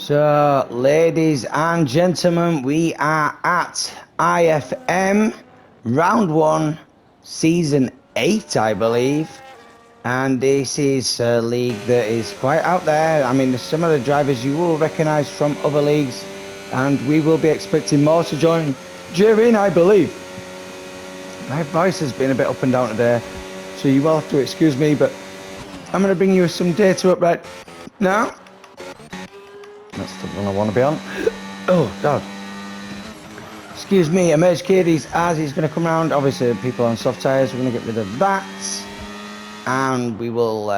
So, ladies and gentlemen, we are at IFM Round 1, Season 8, I believe. And this is a league that is quite out there. I mean, some of the drivers you will recognise from other leagues, and we will be expecting more to join during, I believe. My voice has been a bit up and down today, so you will have to excuse me, but I'm going to bring you some data up right now. That's the one I want to be on. Oh, God. Excuse me, Emerge Caddies, as he's going to come around. Obviously, people on soft tyres, we're going to get rid of that. And we will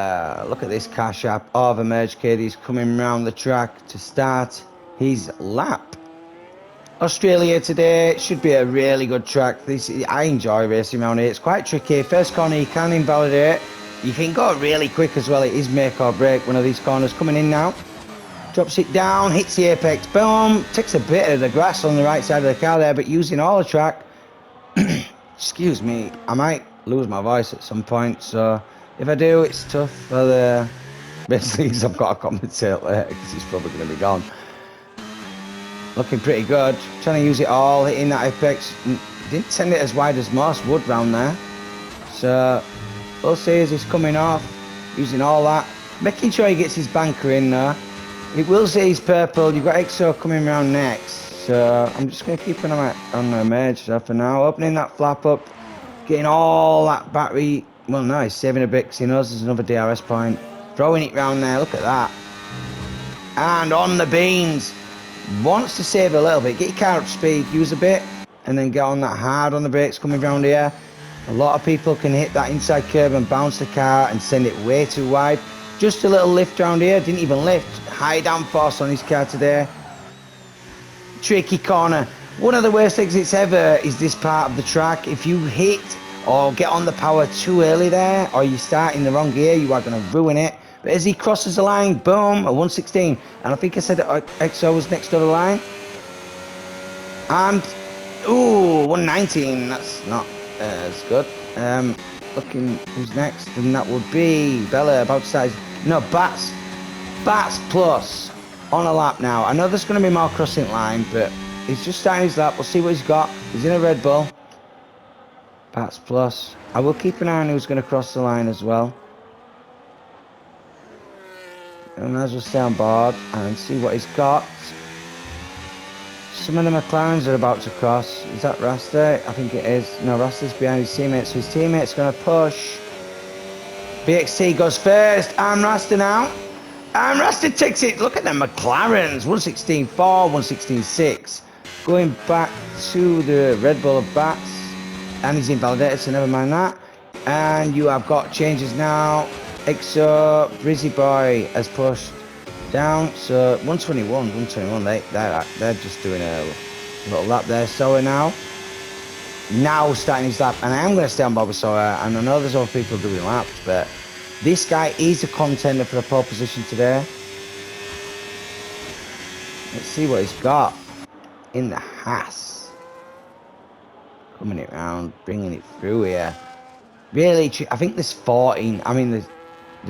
look at this cash app of Emerge Caddies coming around the track to start his lap. Australia today should be a really good track. I enjoy racing around here. It's quite tricky. First corner, you can invalidate. You can go really quick as well. It is make or break. One of these corners coming in now. Drops it down, hits the apex, boom, takes a bit of the grass on the right side of the car there, but using all the track. Excuse me, I might lose my voice at some point, so if I do, it's tough for the basically I've got to compensate later because he's probably going to be gone. Looking pretty good, trying to use it all, hitting that apex. Didn't send it as wide as most would round there, so we'll see as he's coming off, using all that, making sure he gets his banker in there. It will say he's purple. You've got EXO coming around next, so I'm just going to keep an eye on the Emerge for now. Opening that flap up, getting all that battery. Well, no, he's saving a bit because he knows there's another DRS point. Throwing it round there, look at that. And on the beans. Wants to save a little bit. Get your car up speed, use a bit, and then get on that hard on the brakes coming round here. A lot of people can hit that inside curb and bounce the car and send it way too wide. Just a little lift around here, didn't even lift. High downforce on his car today. Tricky corner. One of the worst exits ever is this part of the track. If you hit or get on the power too early there, or you start in the wrong gear, you are going to ruin it. But as he crosses the line, boom, a 116. And I think I said that EXO was next to the line. And, ooh, 119. That's not as good. Looking who's next, and that would be Bella about to start. No, Bats plus on a lap now. I know there's going to be more crossing line, but he's just starting his lap. We'll see what he's got. He's in a Red Bull. Bats plus. I will keep an eye on who's going to cross the line as well. And as we'll stay on board and see what he's got. Some of the McLarens are about to cross. Is that Rasta? I think it is. No, Rasta's behind his teammates, so his teammate's going to push. BXT goes first. I'm Rasta now. And Rasta takes it. Look at them McLarens. 116.4, 116.6. Going back to the Red Bull of Bats. And he's invalidated, so never mind that. And you have got changes now. EXO, Brizzy Boy has pushed down. So 121, they're just doing a little lap there. Sora now starting his lap. And I am going to stay on board with Sora. And I know there's other people doing laps, but this guy is a contender for a pole position today. Let's see what he's got in the Haas. Coming it round, bringing it through here. Really, I think there's 14. I mean, there's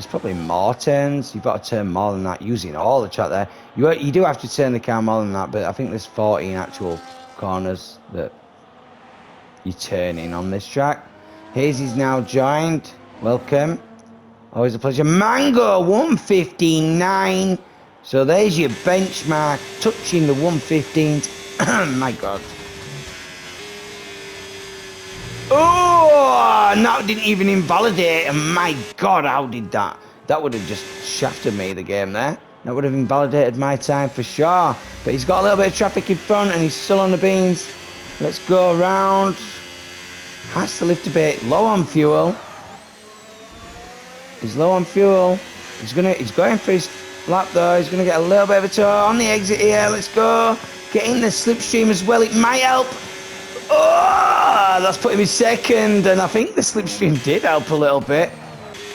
probably more turns. You've got to turn more than that using all the track there. You do have to turn the car more than that, but I think there's 14 actual corners that you turn in on this track. Hazy's now joined. Welcome. Always a pleasure. Mango 159. So there's your benchmark, touching the 115. My God. Oh, that didn't even invalidate. My God, how did that? That would have just shafted me, the game there. That would have invalidated my time for sure. But he's got a little bit of traffic in front and he's still on the beans. Let's go around. Has to lift a bit. Low on fuel. He's low on fuel. He's going for his lap though. He's gonna get a little bit of a tour on the exit here. Let's go. Get in the slipstream as well. It might help. Oh, that's put him in second, and I think the slipstream did help a little bit.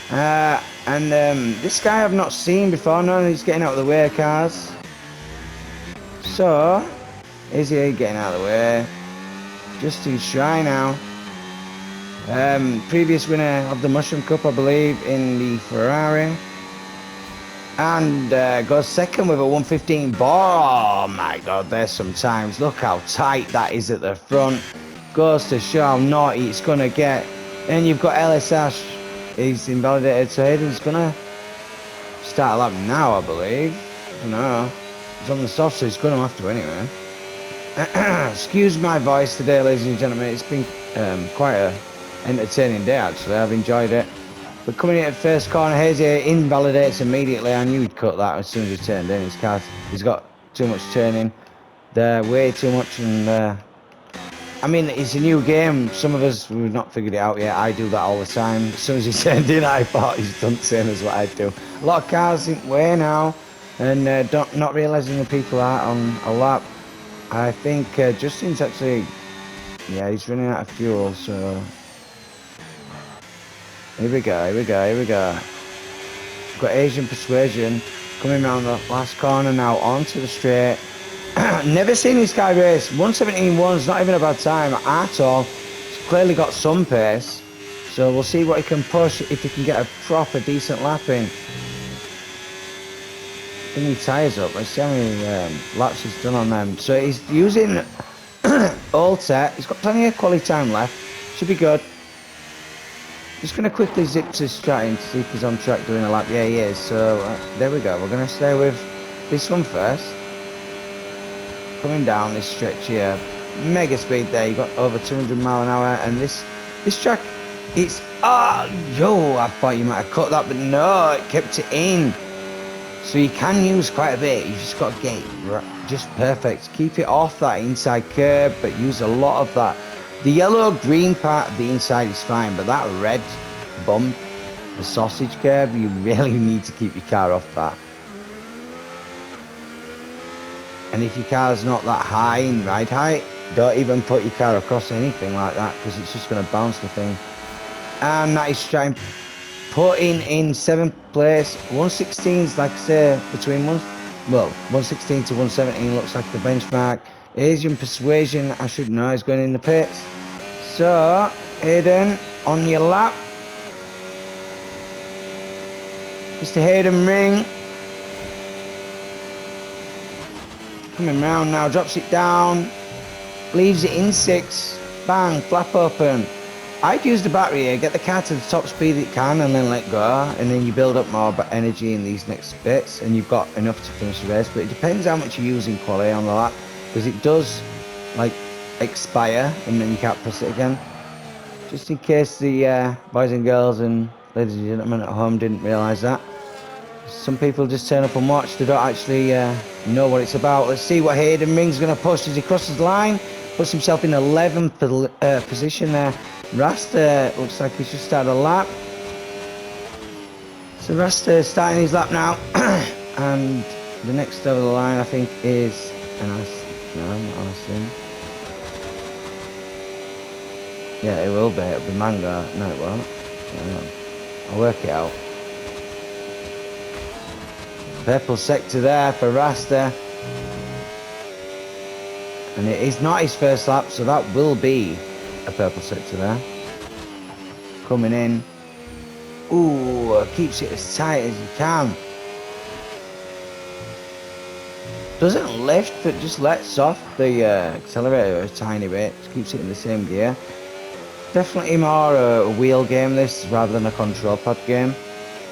This guy I've not seen before. No, he's getting out of the way of cars. So, is he getting out of the way? Just to try now. Previous winner of the Mushroom Cup, I believe, in the Ferrari. And goes second with a 115 ball. Oh my god, there's some times. Look how tight that is at the front. Goes to show how naughty it's going to get. And you've got LSH. He's invalidated, so Hayden's going to start a lap now, I believe. I don't know. He's on the soft, so he's going to have to anyway. Excuse my voice today, ladies and gentlemen. It's been quite a entertaining day, actually. I've enjoyed it. But coming in at first corner, Hazy invalidates immediately. I knew he'd cut that as soon as he turned in. His car, he's got too much turning. There, way too much. And I mean, it's a new game. Some of us, we've not figured it out yet. I do that all the time. As soon as he turned in, I thought he's done the same as what I do. A lot of cars in way now, and not realising the people are on a lap. I think Justin's actually, yeah, he's running out of fuel, so... Here we go. We've got Asian Persuasion coming around the last corner now onto the straight. Never seen this guy race. 117.1's not even a bad time at all. He's clearly got some pace. So we'll see what he can push, if he can get a proper decent lap in. Bring his tyres up. Let's see how many laps he's done on them. So he's using old set. He's got plenty of quality time left. Should be good. Just going to quickly zip to Stratton to see if he's on track doing a lap. Yeah, he is. So there we go. We're going to stay with this one first. Coming down this stretch here. Mega speed there. You got over 200 mile an hour. And this track, it's... yo, I thought you might have cut that, but no, it kept it in. So you can use quite a bit. You just got to get it just perfect. Keep it off that inside curb, but use a lot of that. The yellow-green part of the inside is fine, but that red bump, the sausage curve, you really need to keep your car off that. And if your car's not that high in ride height, don't even put your car across anything like that, because it's just going to bounce the thing. And that is trying putting in 7th place. 116's, like I say, between 116 to 117 looks like the benchmark. Asian Persuasion, I should know, is going in the pits. So, Hayden, on your lap. Mr. Hayden Ring. Coming round now, drops it down. Leaves it in 6. Bang, flap open. I'd use the battery here, get the car to the top speed it can and then let go. And then you build up more energy in these next bits. And you've got enough to finish the race. But it depends how much you're using quality on the lap. Because it does, like, expire and then you can't press it again. Just in case the boys and girls and ladies and gentlemen at home didn't realise that. Some people just turn up and watch, they don't actually know what it's about. Let's see what Hayden Ring's going to push as he crosses the line. Puts himself in 11th position there. Rasta looks like he's just started a lap. So Rasta starting his lap now. And the next over the line I think is... No, not Austin. Yeah, it will be. It'll be Mango. No, it won't. I'll work it out. Purple sector there for Rasta. And it is not his first lap, so that will be a purple sector there. Coming in. Ooh, keeps it as tight as you can. Doesn't lift, but just lets off the accelerator a tiny bit. Just keeps it in the same gear. Definitely more a wheel game this rather than a control pad game.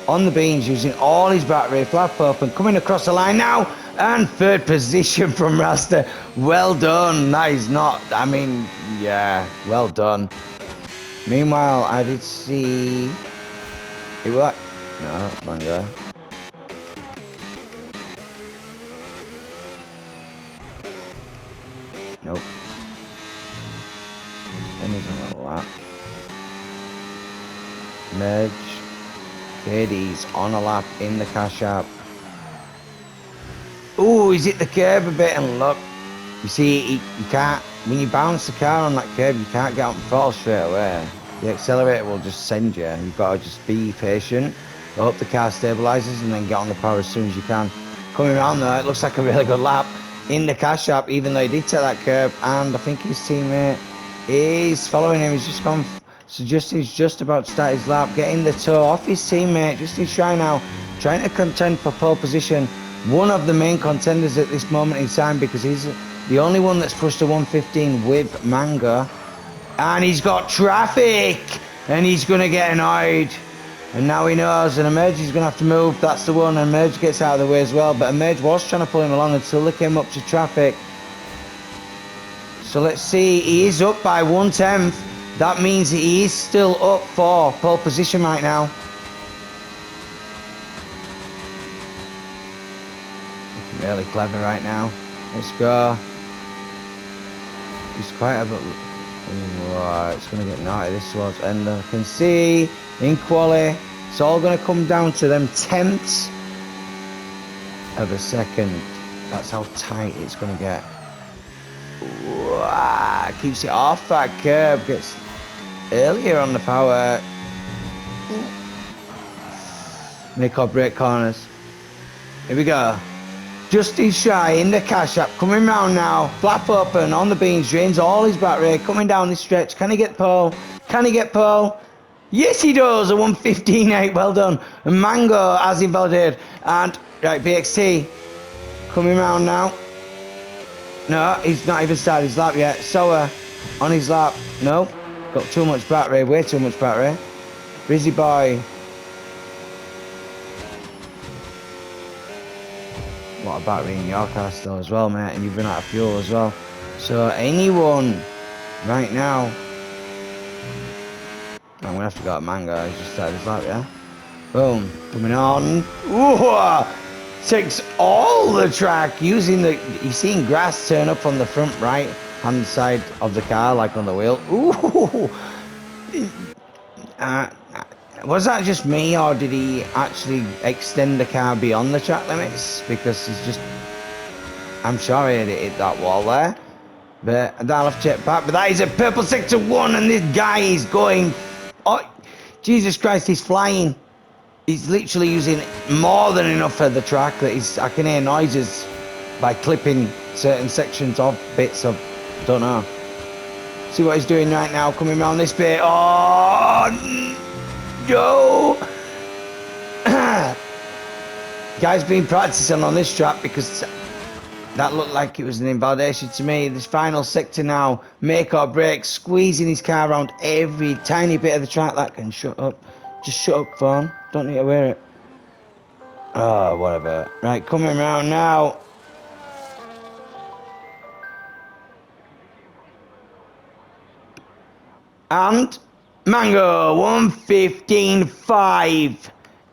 On the beans, using all his battery, flap open, coming across the line now, and 3rd position from Rasta. Well done. That is not, I mean, yeah, well done. Meanwhile, I did see... It was... No, Mango. Nope. Then he's on a lap. Merge. Katie's on a lap in the car shop. Ooh, he's hit the curb a bit and look. You see, you can't, when you bounce the car on that curb, you can't get on the throttle straight away. The accelerator will just send you. You've got to just be patient. Hope the car stabilises and then get on the power as soon as you can. Coming around though, it looks like a really good lap in the car shop, even though he did take that curb. And I think his teammate is following him. He's just gone So Justin's just about to start his lap, getting the toe off his teammate. Justin's trying now, trying to contend for pole position. One of the main contenders at this moment in time, because he's the only one that's pushed a 115 with Mango. And he's got traffic, and he's going to get annoyed. And now he knows, and Emerge is going to have to move. That's the one. Emerge gets out of the way as well, but Emerge was trying to pull him along until they came up to traffic. So let's see, he is up by 1/10. That means he is still up for pole position right now. Looking really clever right now. Let's go. He's quite a bit. Right, it's going to get naughty this towards end. I can see in quali, it's all going to come down to them tenths of a second. That's how tight it's going to get. Wow, keeps it off that curb, gets earlier on the power. Make or break corners. Here we go. Justin Shy in the cash app, coming round now. Flap open on the beans, drains all his battery, coming down this stretch. Can he get pole? Can he get pole? Yes, he does. A 115.8. Well done. And Mango has invalidated. And right, BXT coming round now. No, he's not even started his lap yet. Sour on his lap. No, got too much battery. Way too much battery. Brizzy Boy. A lot of battery in your car still as well, mate, and you've run out of fuel as well. So anyone right now, I'm gonna have to go at Mango. He's just started his lap, yeah. Boom, coming on. Ooh, takes all the track using the. You're seeing grass turn up on the front right hand side of the car, like on the wheel. Ooh. Was that just me, or did he actually extend the car beyond the track limits? Because he's just, I'm sure he hit that wall there. But I'll have to check back. But that is a purple sector 1, and this guy is going, oh, Jesus Christ, he's flying. He's literally using more than enough of the track that I can hear noises by clipping certain sections of bits of, don't know. See what he's doing right now, coming around this bit. Oh, no! Guy's been practicing on this track because that looked like it was an invalidation to me. This final sector now, make or break, squeezing his car around every tiny bit of the track. That can shut up. Just shut up, phone. Don't need to wear it. Oh, whatever. Right, coming around now. And Mango 115.5.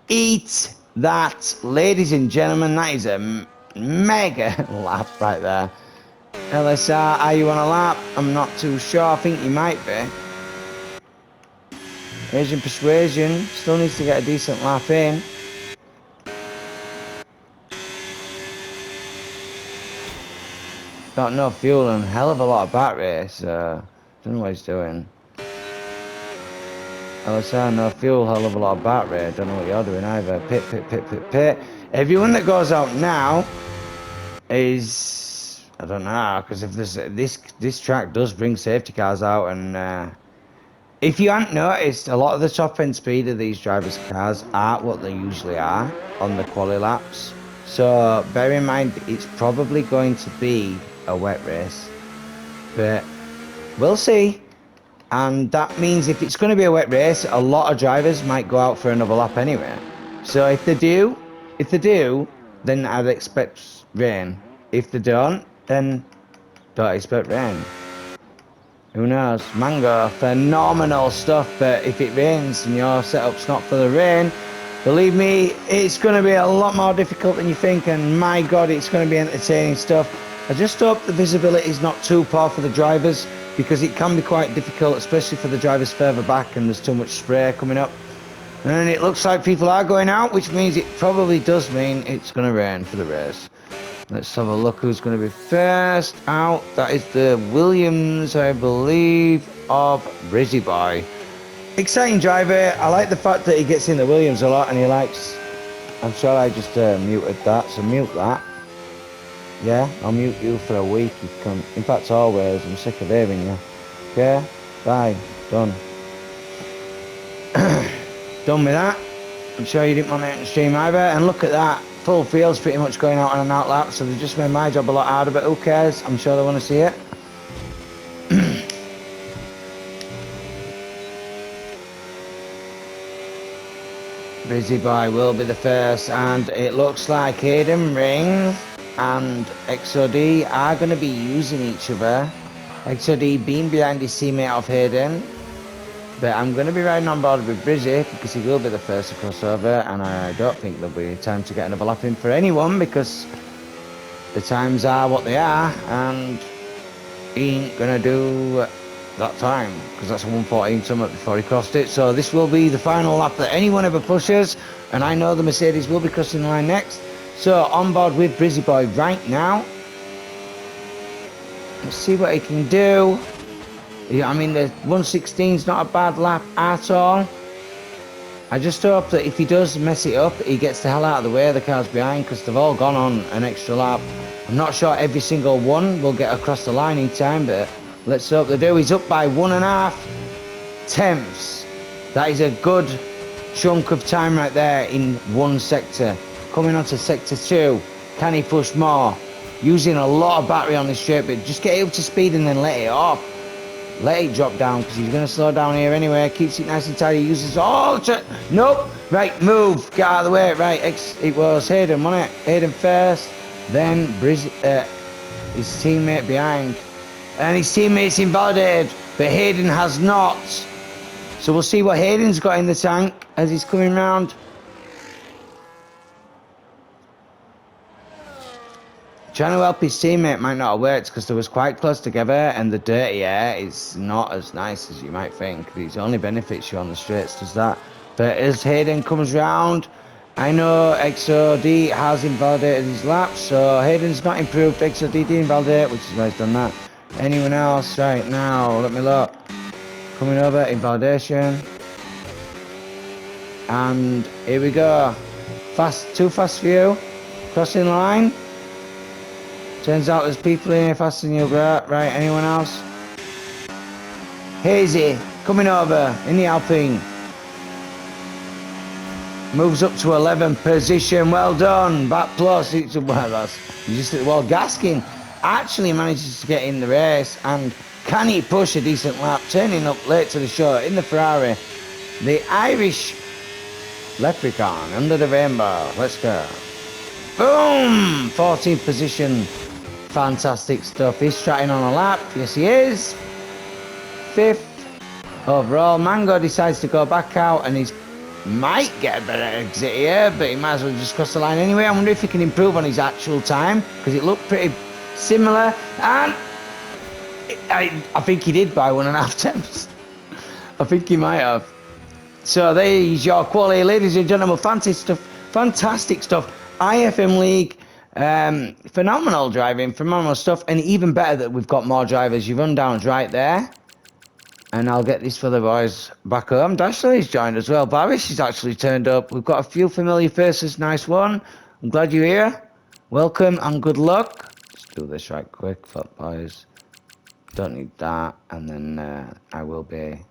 Eat that, ladies and gentlemen. That is a mega lap right there. LSR, are you on a lap? I'm not too sure. I think you might be. Asian Persuasion still needs to get a decent lap in. Got no fuel and a hell of a lot of battery, so don't know what he's doing. LSR, no fuel, hell of a lot of battery. I don't know what you're doing either. Pit. Everyone that goes out now is, I don't know, because if this track does bring safety cars out, and if you haven't noticed, a lot of the top end speed of these drivers' cars aren't what they usually are on the quali laps. So bear in mind, it's probably going to be a wet race, but we'll see. And that means if it's going to be a wet race, a lot of drivers might go out for another lap anyway. So if they do, then I'd expect rain. If they don't, then don't expect rain. Who knows? Mango, phenomenal stuff, but if it rains and your setup's not for the rain, believe me, it's going to be a lot more difficult than you think, and my God, it's going to be entertaining stuff. I just hope the visibility is not too poor for the drivers, because it can be quite difficult, especially for the drivers further back and there's too much spray coming up. And it looks like people are going out, which means it probably does mean it's going to rain for the race. Let's have a look who's going to be first out. That is the Williams, I believe, of Brizzy Boy. Exciting driver. I like the fact that he gets in the Williams a lot, and he likes... I'm sure I just muted that, so mute that. Yeah, I'll mute you for a week. You can, in fact, always. I'm sick of hearing you. Okay? Bye. Done. done with that. I'm sure you didn't want it in the stream either. And look at that. Full field's pretty much going out on an out lap, so they just made my job a lot harder, but who cares? I'm sure they want to see it. Busy Boy will be the first, and it looks like Hayden Ring and XOD are going to be using each other. XOD being behind his teammate of Hayden, but I'm going to be riding on board with Brizzy because he will be the first to cross over, and I don't think there'll be time to get another lap in for anyone because the times are what they are, and he ain't going to do that time because that's a 1:14 something before he crossed it. So this will be the final lap that anyone ever pushes, and I know the Mercedes will be crossing the line next. So on board with Brizzy Boy right now. Let's see what he can do. I mean, the 1:16 is not a bad lap at all. I just hope that if he does mess it up, he gets the hell out of the way of the cars behind, because they've all gone on an extra lap. I'm not sure every single one will get across the line in time, but let's hope they do. He's up by 1.5 tenths. That is a good chunk of time right there in one sector. Coming on to sector 2, can he push more? Using a lot of battery on this straight, but just get it up to speed and then let it off. Let it drop down because he's going to slow down here anyway. Keeps it nice and tidy. Uses all the... Nope. Right, move. Get out of the way. Right, it was Hayden, wasn't it? Hayden first. Then his teammate behind. And his teammate's invalidated. But Hayden has not. So we'll see what Hayden's got in the tank as he's coming round. Trying to help his teammate might not have worked because they was quite close together, and the dirty air is not as nice as you might think. It only benefits you on the straights, does that. But as Hayden comes round, I know XOD has invalidated his lap, so Hayden's not improved. XOD did invalidate, which is why he's done that. Anyone else? Right now, let me look. Coming over, invalidation. And here we go. Too fast for you. Crossing line. Turns out there's people in here faster than you, bro. Right, anyone else? Hazy, coming over in the Alpine. Moves up to 11th position. Well done. Back plus. Well, that's just well, Gaskin actually manages to get in the race, and can he push a decent lap? Turning up late to the show in the Ferrari. The Irish Leprechaun under the rainbow. Let's go. Boom! 14th position. Fantastic stuff. He's trotting on a lap. Yes, he is. 5th overall. Mango decides to go back out, and he might get a better exit here, but he might as well just cross the line anyway. I wonder if he can improve on his actual time, because it looked pretty similar, and I think he did by 1.5 tenths. I think he might have. So there's your quality, ladies and gentlemen. Fantastic stuff. IFM League. Phenomenal driving, phenomenal stuff, and even better that we've got more drivers. Your rundown's right there, and I'll get this for the boys back home. Dashley's joined as well. Barish has actually turned up. We've got a few familiar faces. Nice one. I'm glad you're here. Welcome and good luck. Let's do this right quick, boys. Don't need that, and then I will be